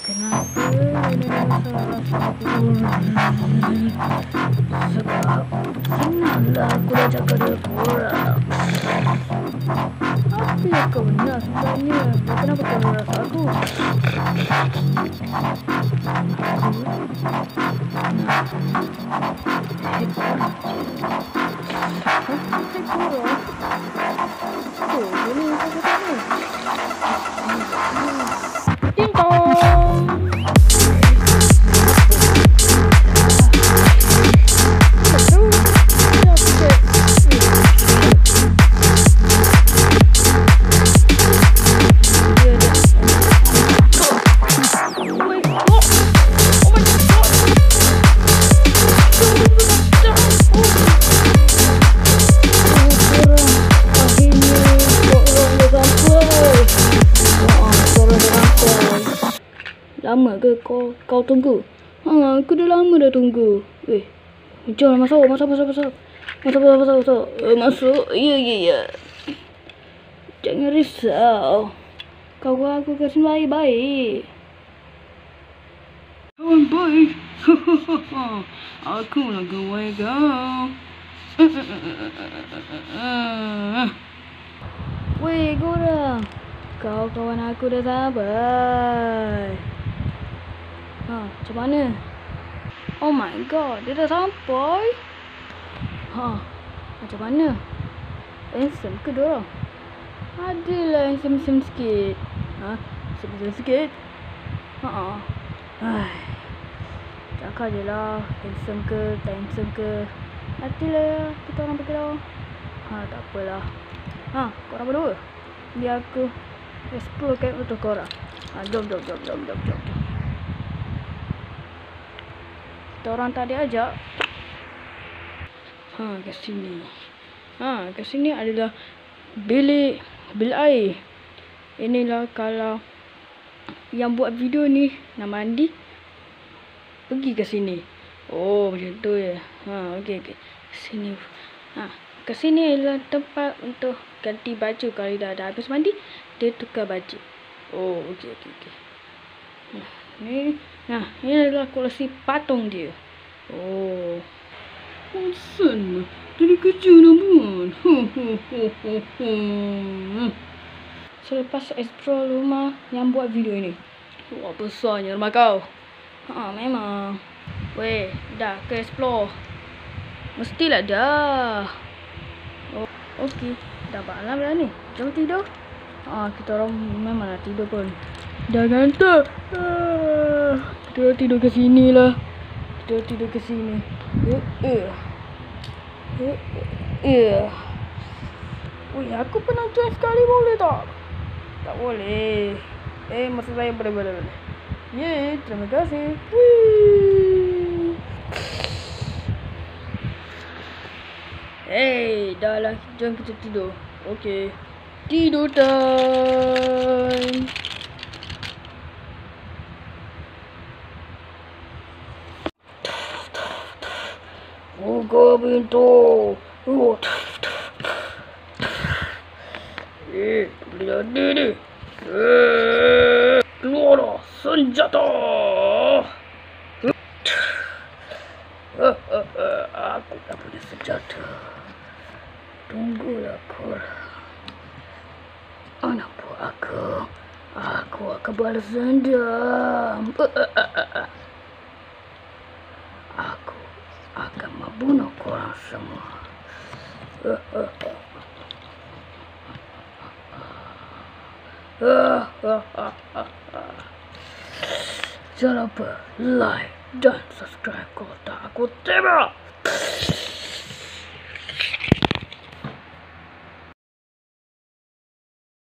Kenapa ini salah satu? Sebab senanglah aku dah jaga dia korang. Apa yang kau nak sebenarnya? Kenapa kau rasa aku? Lama ke kau tunggu? Aku dah lama dah tunggu. Jom masuk. Masuk. Masuk. Ya. Jangan risau. Kau aku kasi baik-baik. Kawan baik. Aku nak kawan kau. Weh, korang. Kau kawan aku dah sampai. Macam mana? Oh my god, dia dah sampai. Macam mana? Handsome ke diorang? Adalah handsome sikit. Handsome sikit? Cakap je lah, handsome ke, tak handsome ke. Nantilah kita orang pergi lah. Tak apalah. Korang berdua, biar aku explore kat untuk korang. Jom. Kita orang tak diajak. Kat sini. Kat sini adalah bilik air. Inilah kalau yang buat video ni nak mandi, pergi ke sini. Oh, macam tu ya. Okey. Sini. Ke sini adalah tempat untuk ganti baju. Kalau dah habis mandi, dia tukar baju. Oh, okey. Ni adalah koleksi patung dia. Oh. Bosan. Dari kerja nak buat. Selepas explore rumah yang buat video ni. Wah, besarnya rumah kau. Memang. Weh, dah ke explore. Mestilah dah. Oh, okey. Dah malam dah ni. Jom tidur. Kita orang memang nak tidur pun. Dah ngantuk. Kita tidur ke sini lah. Aku pernah join sekali, boleh tak? Tak boleh. Masa saya boleh. Terima kasih. Dah lah. Jom kita tidur. Okey. Tidur time. Buka pintu. Boleh jadi ni. Keluarlah senjata. Aku tak punya senjata. Tunggulah korang. Anak buah aku akan balas dendam. Aku akan membunuh korang semua. Jangan lupa like dan subscribe kalau tak aku tembak.